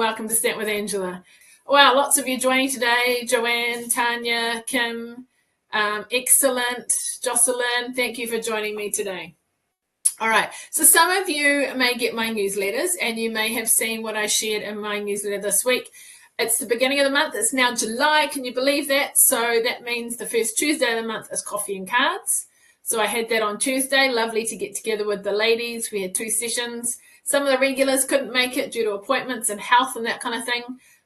welcome to Stamp with Angela. Wow, lots of you joining today. Joanne, Tanya, Kim, excellent. Jocelyn, thank you for joining me today. All right, so some of you may get my newsletters and you may have seen what I shared in my newsletter this week. It's the beginning of the month. It's now July. Can you believe that? So that means the first Tuesday of the month is coffee and cards. So I had that on Tuesday. Lovely to get together with the ladies. We had 2 sessions. Some of the regulars couldn't make it due to appointments and health and that kind of thing.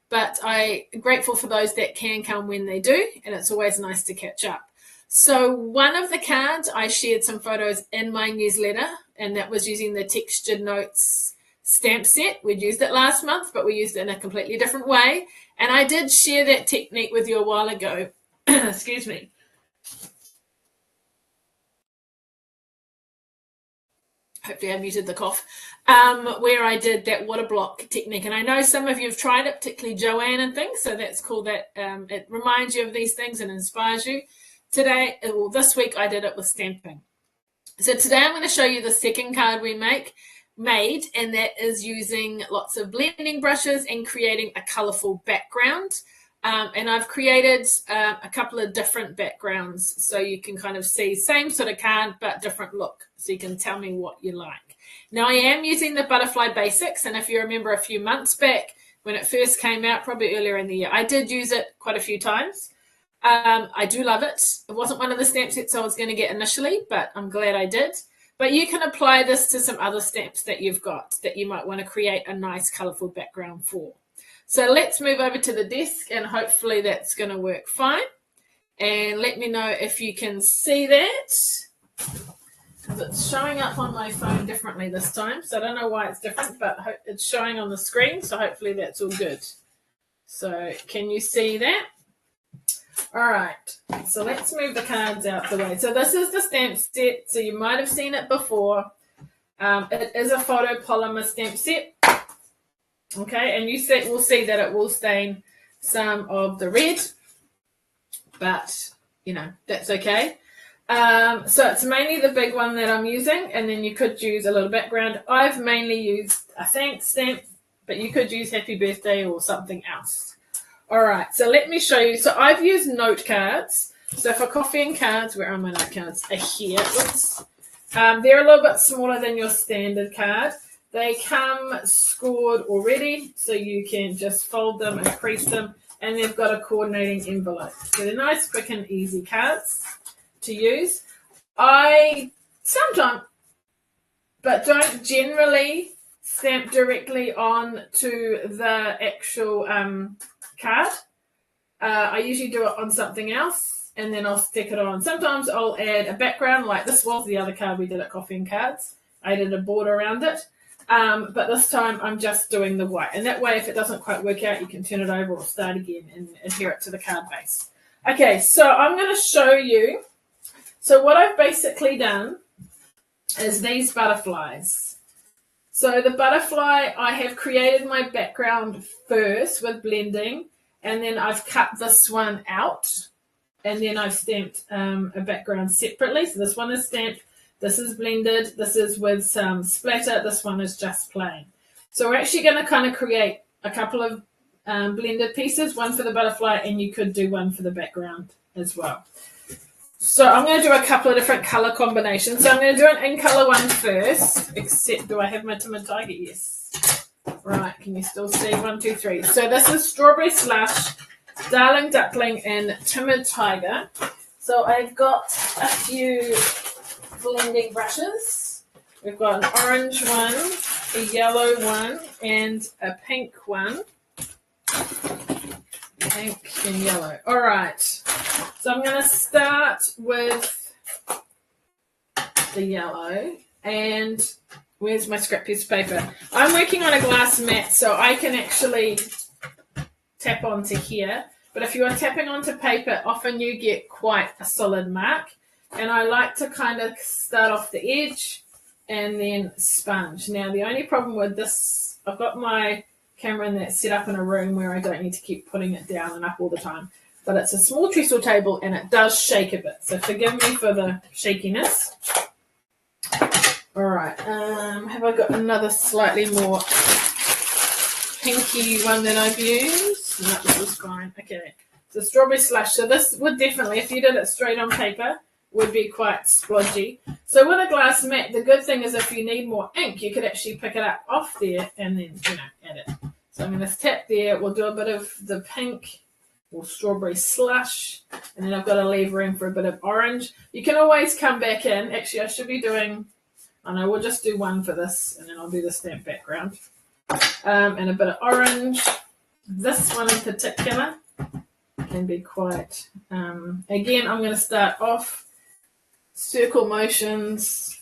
But I'm grateful for those that can come when they do. And it's always nice to catch up. So one of the cards, I shared some photos in my newsletter, and that was using the Textured Notes stamp set. We'd used it last month, but we used it in a completely different way. And I did share that technique with you a while ago. Excuse me. Hopefully I muted the cough, where I did that water block technique. And I know some of you have tried it, particularly Joanne and things, so that's cool that it reminds you of these things and inspires you. Today, well, this week I did it with stamping. So today I'm going to show you the second card we made, and that is using lots of blending brushes and creating a colourful background. And I've created a couple of different backgrounds so you can kind of see same sort of card but different look, so you can tell me what you like. Now I am using the Butterfly Basics, and if you remember a few months back when it first came out, probably earlier in the year, I did use it quite a few times. I do love it. It wasn't one of the stamp sets I was going to get initially, but I'm glad I did. But you can apply this to some other stamps that you've got that you might want to create a nice colourful background for. So let's move over to the desk, and hopefully that's going to work fine. And let me know if you can see that, because it's showing up on my phone differently this time. So I don't know why it's different, but it's showing on the screen. So hopefully that's all good. So can you see that? All right, so let's move the cards out the way. So this is the stamp set. So you might have seen it before. It is a photopolymer stamp set. Okay, and we'll see that it will stain some of the red, but, you know, that's okay. So it's mainly the big one that I'm using, and then you could use a little background. I've mainly used a thanks stamp, but you could use happy birthday or something else. All right, so let me show you. So I've used note cards. So for coffee and cards, where are my note cards? Here. Oops. They're a little bit smaller than your standard card. They come scored already, so you can just fold them and crease them, and they've got a coordinating envelope. So they're nice, quick, and easy cards to use. I sometimes, but don't generally stamp directly on to the actual card. I usually do it on something else, and then I'll stick it on. Sometimes I'll add a background, like this was the other card we did at Coffee and Cards. I did a border around it. But this time I'm just doing the white. And that way, if it doesn't quite work out, you can turn it over or start again and adhere it to the card base. Okay, so I'm going to show you. So what I've basically done is these butterflies. So the butterfly, I have created my background first with blending, and then I've cut this one out, and then I've stamped a background separately. So this one is stamped. This is blended. This is with some splatter. This one is just plain. So we're actually going to kind of create a couple of blended pieces, one for the butterfly, and you could do one for the background as well. So I'm going to do a couple of different colour combinations. So I'm going to do an in-colour one first, except do I have my Timid Tiger? Yes. Right, can you still see? 1, 2, 3. So this is Strawberry Slush, Darling Duckling, and Timid Tiger. So I've got a few blending brushes. We've got an orange one, a yellow one, and a pink one. Pink and yellow. All right. So I'm going to start with the yellow. And where's my scrap piece of paper? I'm working on a glass mat, so I can actually tap onto here. But if you are tapping onto paper, often you get quite a solid mark. And I like to kind of start off the edge and then sponge. Now, the only problem with this, I've got my camera in that set up in a room where I don't need to keep putting it down and up all the time. But it's a small trestle table and it does shake a bit. So forgive me for the shakiness. All right. Have I got another slightly more pinky one that I've used. No, this is fine. Okay. So strawberry slush. So this would definitely, if you did it straight on paper, would be quite splodgy. So with a glass mat, the good thing is if you need more ink, you could actually pick it up off there and then, add it. So I'm going to tap there. We'll do a bit of the pink or strawberry slush. And then I've got to leave room for a bit of orange. You can always come back in. Actually, I should be doing, we'll just do one for this, and then I'll do the stamp background. And a bit of orange. This one in particular can be quite, again, I'm going to start off circle motions.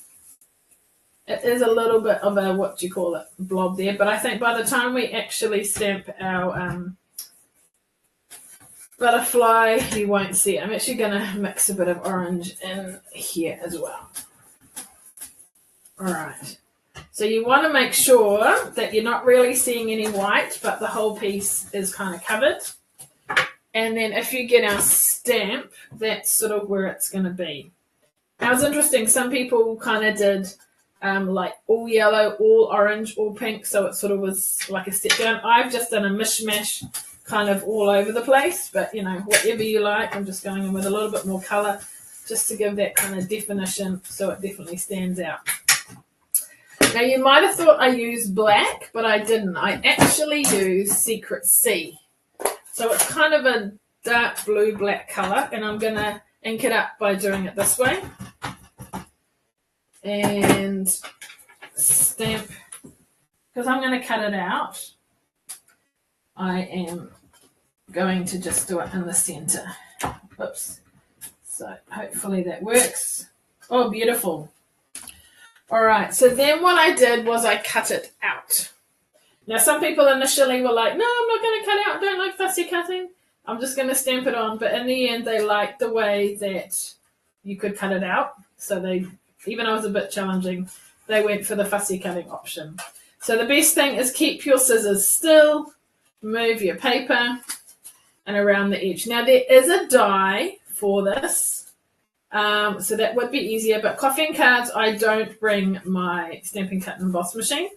It is a little bit of a, blob there, but I think by the time we actually stamp our butterfly, you won't see it. I'm actually going to mix a bit of orange in here as well. All right. So you want to make sure that you're not really seeing any white, but the whole piece is kind of covered. And then if you get our stamp, that's sort of where it's going to be. Now, it's interesting. Some people kind of did like all yellow, all orange, all pink, so it sort of was like a step down. I've just done a mishmash kind of all over the place, but, whatever you like. I'm just going in with a little bit more colour just to give that kind of definition so it definitely stands out. Now, you might have thought I used black, but I didn't. I actually used Secret Sea. So it's kind of a dark blue-black colour, and I'm going to ink it up by doing it this way. And stamp, because I'm going to cut it out, I am going to just do it in the centre. Oops. So hopefully that works. Oh, beautiful. All right, so then what I did was I cut it out. Now, some people initially were like, no, I'm not going to cut it out. I don't like fussy cutting. I'm just going to stamp it on. But in the end, they liked the way that you could cut it out. So they, even though it was a bit challenging, they went for the fussy cutting option. So the best thing is keep your scissors still, move your paper, and around the edge. Now, there is a die for this, so that would be easier. But coffee and cards, I don't bring my Stampin' Cut and Emboss machine.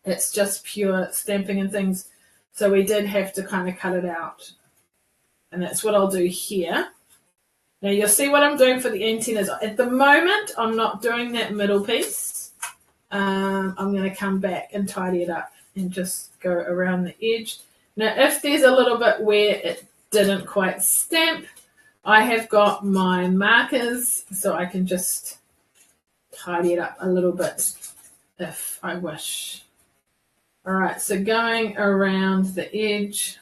It's just pure stamping and things. So we did have to kind of cut it out. And that's what I'll do here. Now, you'll see what I'm doing for the antennas. At the moment, I'm not doing that middle piece. I'm going to come back and tidy it up and just go around the edge. Now, if there's a little bit where it didn't quite stamp, I have got my markers, so I can just tidy it up a little bit if I wish. All right, so going around the edge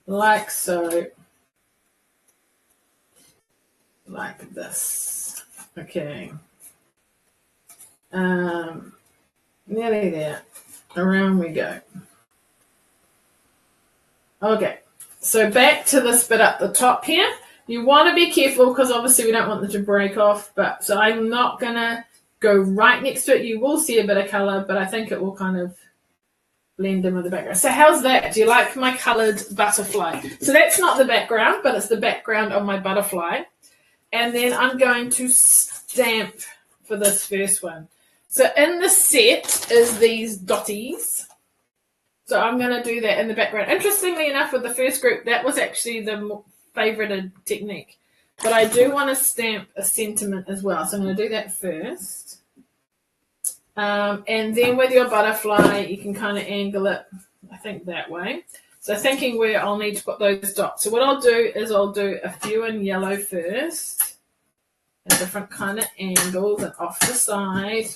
like so, like this. Okay. Nearly there. Around we go. Okay, so back to this bit up the top here. You want to be careful because obviously we don't want them to break off, but so I'm not going to go right next to it. You will see a bit of colour, but I think it will kind of blend in with the background. So how's that? Do you like my coloured butterfly? So that's not the background, but it's the background of my butterfly. And then I'm going to stamp for this first one. So in the set is these dotties. So I'm going to do that in the background. Interestingly enough, with the first group, that was actually the favoured technique. But I do want to stamp a sentiment as well. So I'm going to do that first. And then with your butterfly, you can kind of angle it, I think, that way. So thinking where I'll need to put those dots. So what I'll do is I'll do a few in yellow first. At different kind of angles and off the side.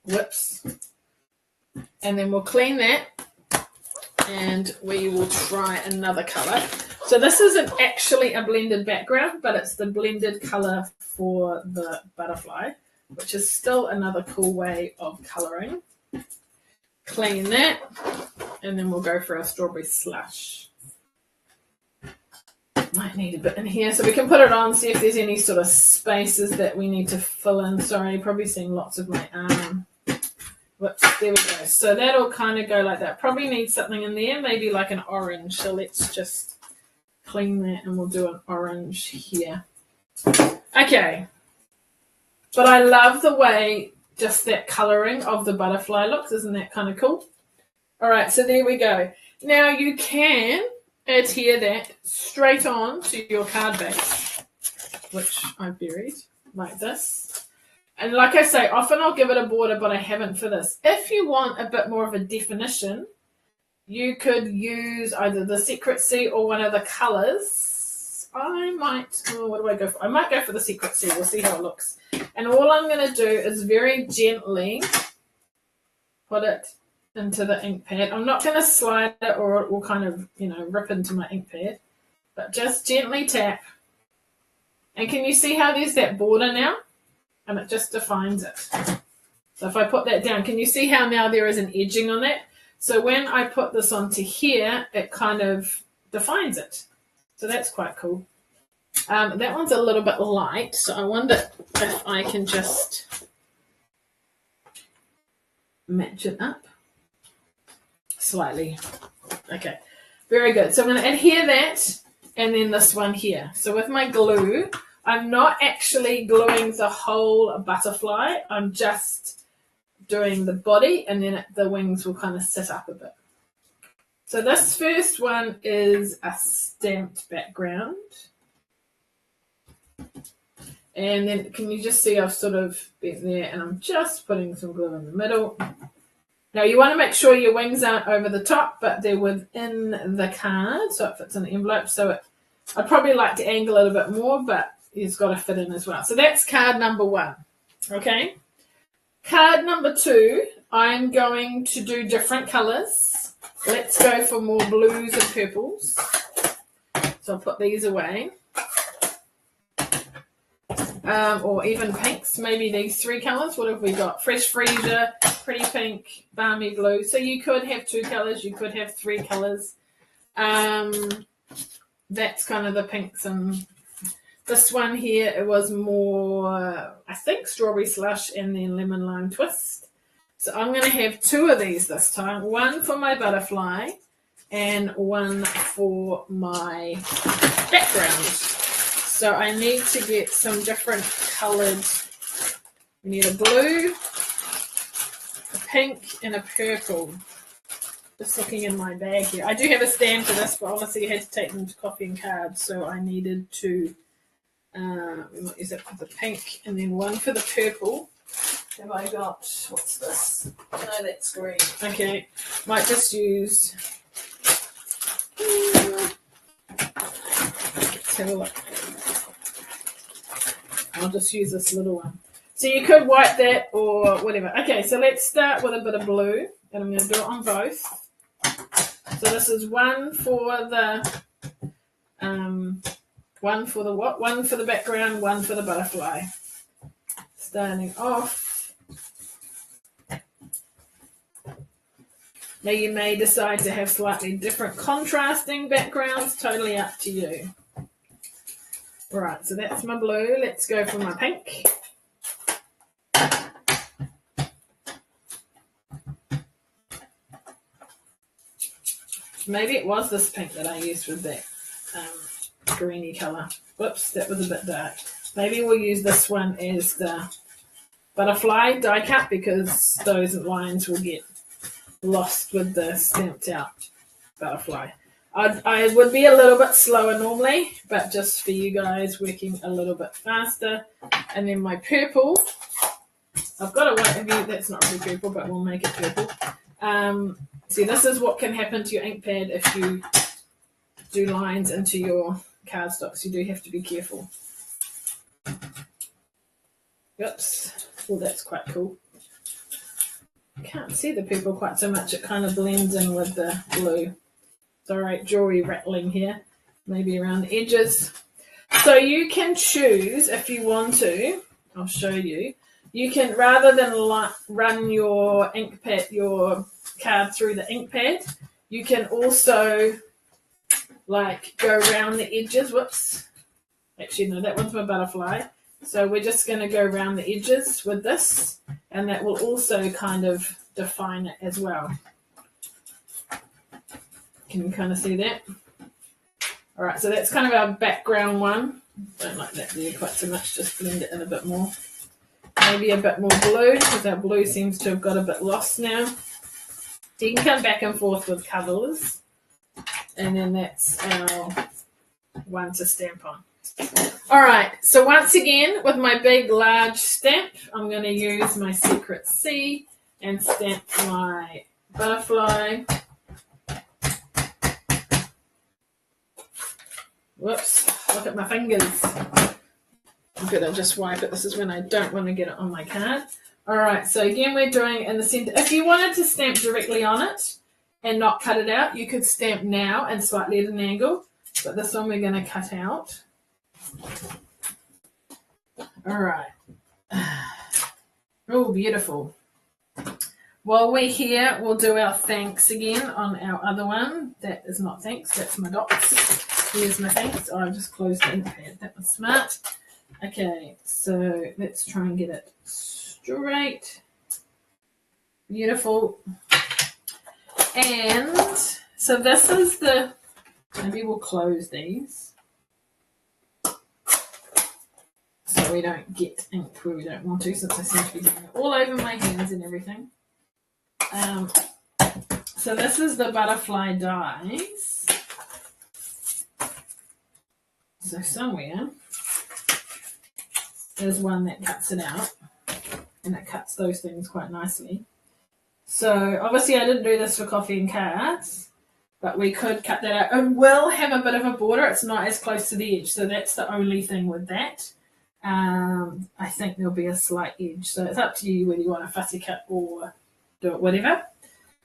Whoops. And then we'll clean that. And we will try another colour. So this isn't actually a blended background, but it's the blended colour for the butterfly, which is still another cool way of colouring. Clean that, and then we'll go for our strawberry slush. Might need a bit in here, so we can put it on, see if there's any sort of spaces that we need to fill in. Sorry, you're probably seeing lots of my arm. Whoops, there we go. So that'll kind of go like that. Probably need something in there, maybe like an orange. So let's just clean that, and we'll do an orange here. Okay. But I love the way just that colouring of the butterfly looks. Isn't that kind of cool? All right, so there we go. Now you can adhere that straight on to your card base, which I've buried like this. And like I say, often I'll give it a border, but I haven't for this. If you want a bit more of a definition, you could use either the Secret Sea or one of the colours. I might, what do I go for? I might go for the Secret Sea. We'll see how it looks. And all I'm going to do is very gently put it into the ink pad. I'm not going to slide it or it will kind of, rip into my ink pad. But just gently tap. And can you see how there's that border now? And it just defines it. So if I put that down, can you see how now there is an edging on that? So when I put this onto here, it kind of defines it. So that's quite cool. That one's a little bit light, so I wonder if I can just match it up slightly. Okay, very good. So I'm going to adhere that and then this one here. So with my glue, I'm not actually gluing the whole butterfly. I'm just doing the body and then the wings will kind of sit up a bit. So this first one is a stamped background. And then can you just see I've sort of bent there and I'm just putting some glue in the middle. Now you want to make sure your wings aren't over the top, but they're within the card, so it fits in the envelope. So I'd probably like to angle it a bit more, but it's got to fit in as well. So that's card number 1, okay? Card number 2, I'm going to do different colours. Let's go for more blues and purples. So I'll put these away. Or even pinks, maybe these 3 colours. What have we got? Fresh Freesia, Pretty Pink, Balmy Blue. So you could have 2 colours, you could have 3 colours. That's kind of the pinks. And this one here, it was more, I think, Strawberry Slush and then Lemon Lime Twist. So I'm going to have 2 of these this time. One for my butterfly and one for my background. So I need to get some different coloured, we need a blue, a pink, and a purple. Just looking in my bag here. I do have a stand for this, but obviously I had to take them to coffee and cards, so I needed to, we might use it for the pink, and then one for the purple. Have I got, what's this? No, that's green. Okay, might just use, let's have a look. I'll just use this little one. So you could wipe that or whatever. Okay, so let's start with a bit of blue, and I'm going to do it on both. So this is one for the one for the what? One for the background, one for the butterfly. Starting off. Now you may decide to have slightly different contrasting backgrounds, totally up to you. Right, so that's my blue. Let's go for my pink. Maybe it was this pink that I used with that greeny colour. Whoops, that was a bit dark. Maybe we'll use this one as the butterfly die cut because those lines will get lost with the stamped out butterfly. I would be a little bit slower normally, but just for you guys working a little bit faster. And then my purple, I've got a white view, that's not really purple, but we'll make it purple. See, this is what can happen to your ink pad if you do lines into your cardstocks. You do have to be careful. Oops. Oh, that's quite cool. I can't see the purple quite so much. It kind of blends in with the blue. Sorry, jewelry rattling here, maybe around the edges. So you can choose if you want to. I'll show you. You can, rather than run your ink pad, your card through the ink pad, you can also like go around the edges. Whoops. Actually, no, that one's my butterfly. So we're just going to go around the edges with this, and that will also kind of define it as well. Can you kind of see that? All right, so that's kind of our background one. Don't like that there quite so much, just blend it in a bit more. Maybe a bit more blue, because our blue seems to have got a bit lost now. So you can come back and forth with colours, and then that's our one to stamp on. All right, so once again, with my big, large stamp, I'm going to use my Secret C and stamp my butterfly. Whoops, look at my fingers. I'm going to just wipe it. This is when I don't want to get it on my card. All right, so again, we're doing in the center. If you wanted to stamp directly on it and not cut it out, you could stamp now and slightly at an angle, but this one we're going to cut out. All right. Oh, beautiful. While we're here, we'll do our thanks again on our other one. That is not thanks, that's my dots. Here's my thanks. Oh, I just closed the ink pad. That was smart. Okay, so let's try and get it straight. Beautiful. And so this is the, maybe we'll close these so we don't get ink where we don't want to, since I seem to be getting it all over my hands and everything. So this is the butterfly dies. So somewhere there's one that cuts it out, and it cuts those things quite nicely. So obviously I didn't do this for coffee and cards, but we could cut that out. It will have a bit of a border. It's not as close to the edge, so that's the only thing with that. I think there'll be a slight edge, so it's up to you whether you want a fussy cut or do it whatever,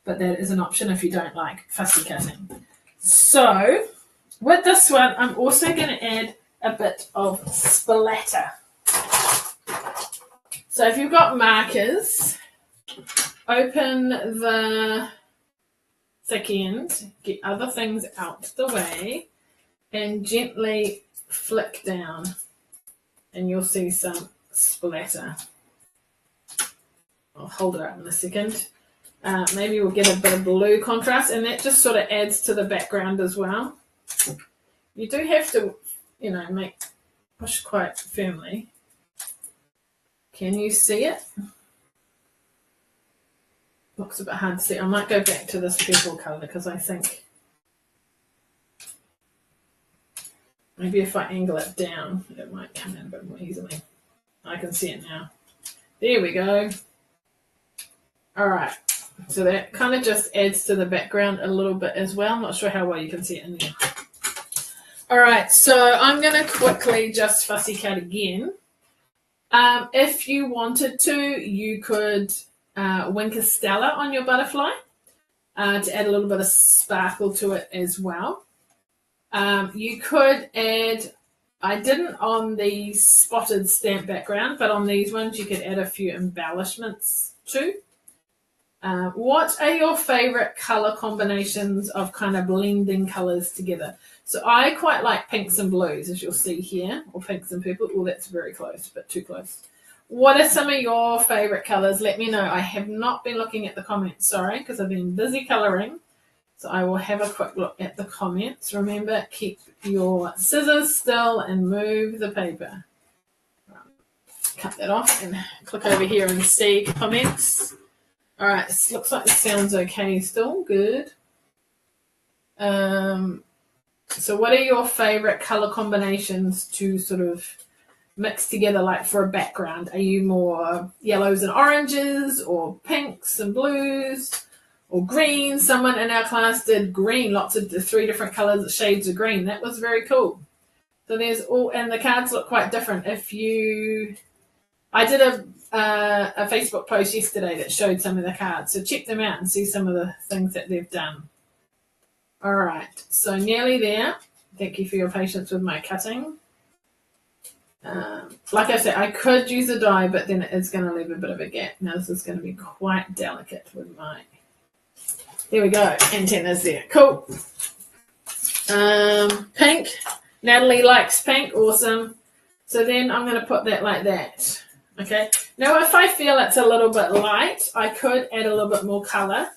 but that is an option if you don't like fussy cutting. So with this one, I'm also going to add a bit of splatter. So if you've got markers, open the thick end, get other things out the way, and gently flick down, and you'll see some splatter. I'll hold it up in a second. Maybe we'll get a bit of blue contrast, and that just sort of adds to the background as well. You do have to, push quite firmly. Can you see it? Looks a bit hard to see. I might go back to this purple colour because I think maybe if I angle it down, it might come in a bit more easily. I can see it now. There we go. All right. So that kind of just adds to the background a little bit as well. I'm not sure how well you can see it in there. All right. So I'm going to quickly just fussy cut again. If you wanted to, you could wink a stella on your butterfly to add a little bit of sparkle to it as well. You could add, I didn't on the spotted stamp background, but on these ones you could add a few embellishments too. What are your favorite color combinations of kind of blending colors together? So I quite like pinks and blues, as you'll see here, or pinks and purple. Oh, that's very close, but too close. What are some of your favorite colors? Let me know. I have not been looking at the comments, sorry, because I've been busy coloring. So I will have a quick look at the comments. Remember, keep your scissors still and move the paper. Cut that off and click over here and see comments. All right, this looks like this sounds okay still. Good. So what are your favorite color combinations to sort of mix together, like for a background? Are you more yellows and oranges, or pinks and blues, or green? Someone in our class did green, lots of 3 different colors, shades of green. That was very cool. So there's all, and the cards look quite different. I did a Facebook post yesterday that showed some of the cards, so check them out and see some of the things that they've done. All right, so nearly there. Thank you for your patience with my cutting. Like I said, I could use a die, but then it is going to leave a bit of a gap. Now this is going to be quite delicate with my... There we go, antennas there. Cool. Pink. Natalie likes pink. Awesome. So then I'm going to put that like that. Okay. Now if I feel it's a little bit light, I could add a little bit more colour.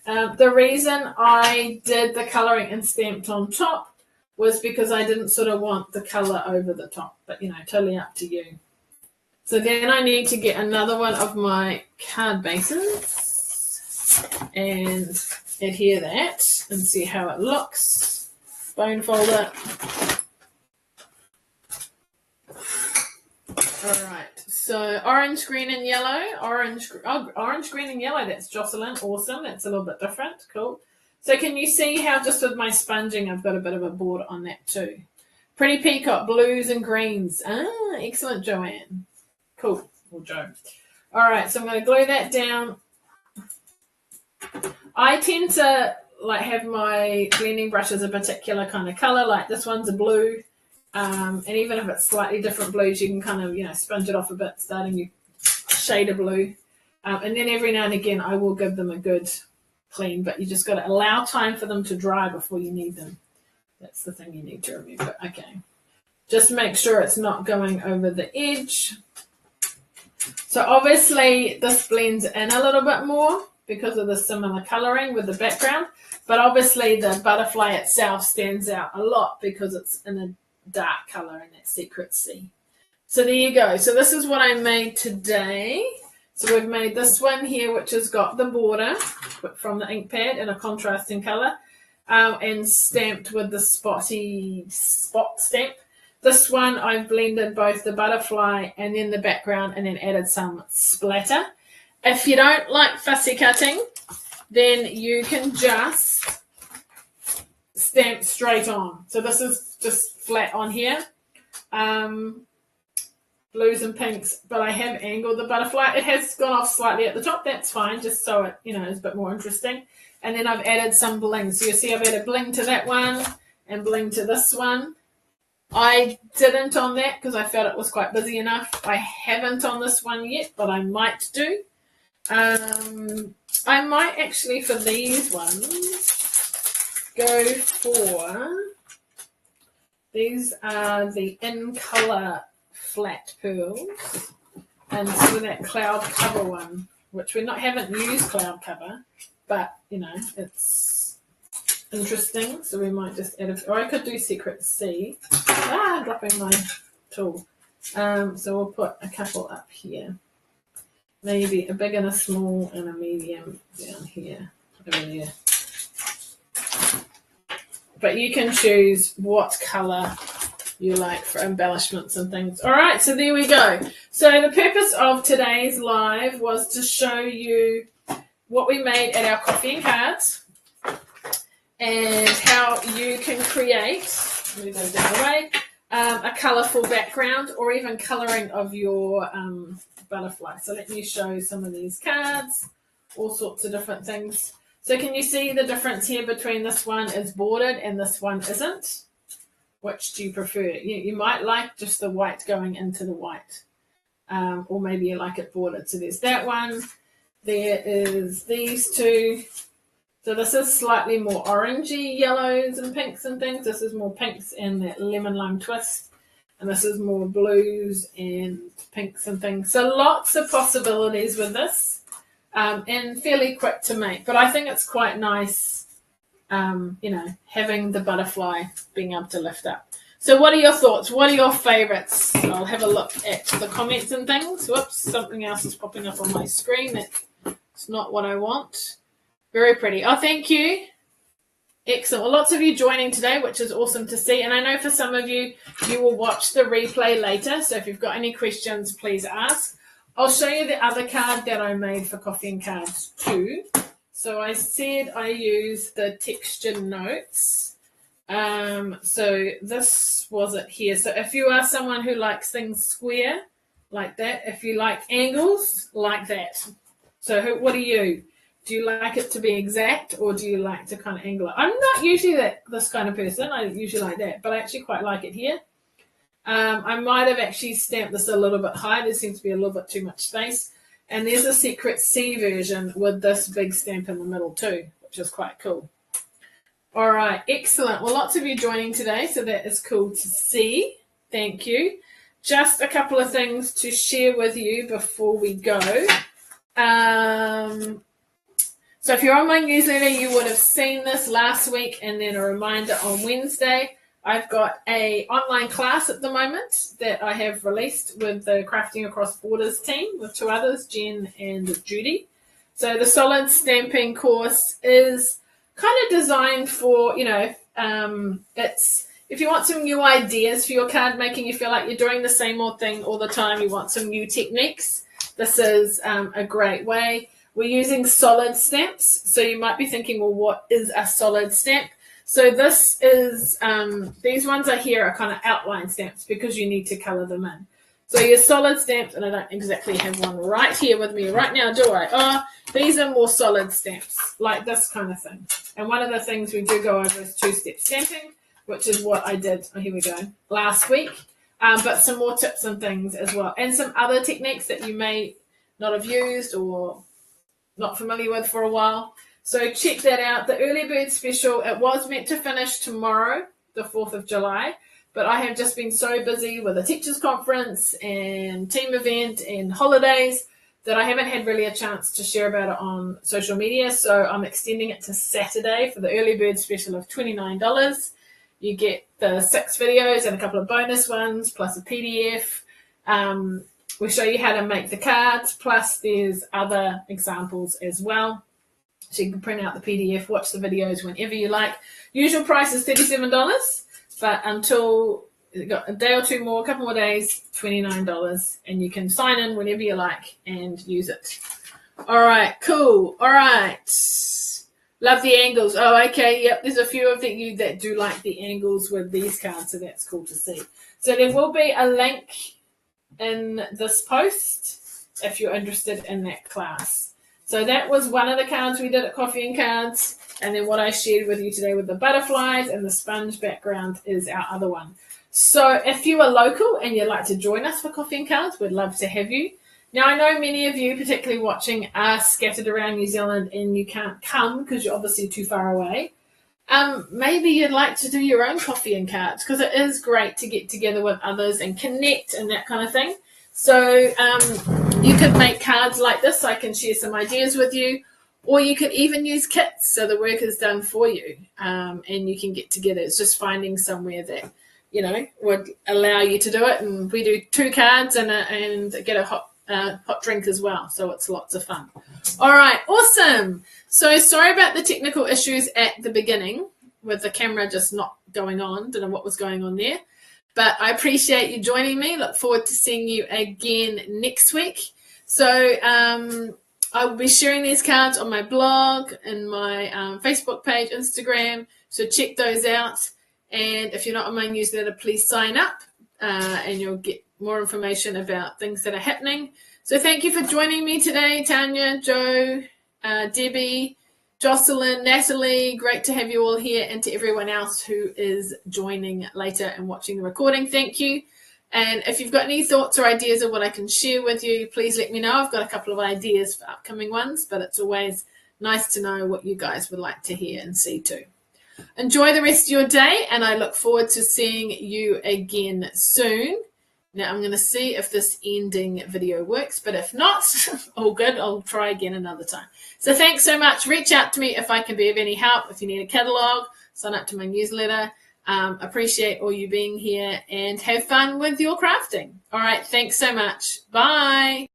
The reason I did the colouring and stamped on top was because I didn't sort of want the colour over the top, but totally up to you. So then I need to get another one of my card bases. and adhere that and see how it looks. Bone folder. Alright, so orange, green and yellow. Orange, green and yellow, that's Jocelyn. Awesome, that's a little bit different. Cool. So can you see how just with my sponging I've got a bit of a border on that too? Pretty peacock, blues and greens. Ah, excellent, Joanne. Cool, or Joe. Alright, so I'm going to glue that down. I tend to like have my blending brushes a particular kind of colour, like this one's a blue. And even if it's slightly different blues, you can kind of, sponge it off a bit, starting your shade of blue. And then every now and again, I will give them a good clean, but you just got to allow time for them to dry before you need them. That's the thing you need to remember. Okay. Just make sure it's not going over the edge. So obviously this blends in a little bit more because of the similar colouring with the background, but obviously the butterfly itself stands out a lot because it's in a dark colour in that secret C. So there you go. So this is what I made today. So we've made this one here, which has got the border from the ink pad in a contrasting colour, and stamped with the spot stamp. This one I've blended both the butterfly and then the background and then added some splatter. If you don't like fussy cutting, then you can just stamp straight on. So this is just flat on here, blues and pinks, but I have angled the butterfly. It has gone off slightly at the top. That's fine, just so it is a bit more interesting. And then I've added some bling. So you see I've added bling to that one and bling to this one. I didn't on that because I felt it was quite busy enough. I haven't on this one yet, but I might do. I might actually, for these ones, go for, these are the in colour flat pearls, and so that cloud cover one, which haven't used cloud cover, but it's interesting, so we might just add or I could do secret C. Dropping my tool. So we'll put a couple up here. Maybe a big and a small and a medium down here, over there. But you can choose what colour you like for embellishments and things. All right, so there we go. So the purpose of today's live was to show you what we made at our coffee and cards and how you can create, move those down the way, a colourful background or even colouring of your butterfly. So let me show some of these cards, all sorts of different things. So can you see the difference here between this one is bordered and this one isn't? Which do you prefer? You might like just the white going into the white, or maybe you like it bordered. So there's that one. There is these two. So this is slightly more orangey yellows and pinks and things. This is more pinks and that lemon lime twist. And this is more blues and pinks and things. So lots of possibilities with this, and fairly quick to make. But I think it's quite nice, having the butterfly being able to lift up. So what are your thoughts? What are your favourites? I'll have a look at the comments and things. Whoops, something else is popping up on my screen. That's not what I want. Very pretty. Oh, thank you. Excellent. Well, lots of you joining today, which is awesome to see. And I know for some of you, you will watch the replay later. So if you've got any questions, please ask. I'll show you the other card that I made for Coffee and Cards too. So I said I used the texture notes. So this was it here. So if you are someone who likes things square, like that, if you like angles, like that. So what are you? Do you like it to be exact, or do you like to kind of angle it? I'm not usually this kind of person. I usually like that, but I actually quite like it here. I might have actually stamped this a little bit high. There seems to be a little bit too much space. And there's a secret C version with this big stamp in the middle too, which is quite cool. All right, excellent. Well, lots of you joining today, so that is cool to see. Thank you. Just a couple of things to share with you before we go. So if you're on my newsletter, you would have seen this last week, and then a reminder on Wednesday. I've got an online class at the moment that I have released with the Crafting Across Borders team with two others, Jen and Judy. So the solid stamping course is kind of designed for, it's if you want some new ideas for your card making, you feel like you're doing the same old thing all the time, you want some new techniques, this is a great way. We're using solid stamps, so you might be thinking, well, what is a solid stamp? So this is, these ones are here are kind of outline stamps because you need to color them in. So your solid stamps, and I don't exactly have one right here with me right now, do I? Oh, these are more solid stamps, like this kind of thing. And one of the things we do go over is two-step stamping, which is what I did, here we go, last week. But some more tips and things as well. And some other techniques that you may not have used or not familiar with for a while. So check that out. The early bird special, it was meant to finish tomorrow, the 4th of July. But I have just been so busy with a teachers conference and team event and holidays that I haven't had really a chance to share about it on social media. So I'm extending it to Saturday for the early bird special of $29. You get the 6 videos and a couple of bonus ones, plus a PDF. We show you how to make the cards, plus there's other examples as well. So you can print out the PDF, watch the videos whenever you like. Usual price is $37. But until you've got a day or two more, a couple more days, $29, and you can sign in whenever you like and use it. All right, cool. All right. Love the angles. Oh, okay. Yep, there's a few of you that do like the angles with these cards, so that's cool to see. So there will be a link in this post if you're interested in that class. So that was one of the cards we did at Coffee and Cards. And then what I shared with you today with the butterflies and the sponge background is our other one. So if you are local and you'd like to join us for Coffee and Cards, we'd love to have you. Now, I know many of you, particularly watching, are scattered around New Zealand and you can't come because you're obviously too far away. Maybe you'd like to do your own Coffee and Cards because it is great to get together with others and connect and that kind of thing. So you could make cards like this. I can share some ideas with you. Or you could even use kits, so the work is done for you, and you can get together. It's just finding somewhere that, would allow you to do it. And we do 2 cards and get a hot drink as well, so it's lots of fun. All right, awesome. So sorry about the technical issues at the beginning with the camera just not going on. Don't know what was going on there. But I appreciate you joining me. Look forward to seeing you again next week. So I will be sharing these cards on my blog and my Facebook page, Instagram. So check those out. And if you're not on my newsletter, please sign up and you'll get more information about things that are happening. So thank you for joining me today, Tanya, Joe, Debbie, Jocelyn, Natalie. Great to have you all here, and to everyone else who is joining later and watching the recording. Thank you. And if you've got any thoughts or ideas of what I can share with you, please let me know. I've got a couple of ideas for upcoming ones, but it's always nice to know what you guys would like to hear and see too. Enjoy the rest of your day, and I look forward to seeing you again soon. Now I'm going to see if this ending video works, but if not, all good. I'll try again another time. So thanks so much. Reach out to me if I can be of any help. If you need a catalog, sign up to my newsletter. Appreciate all you being here, and have fun with your crafting. All right. Thanks so much. Bye.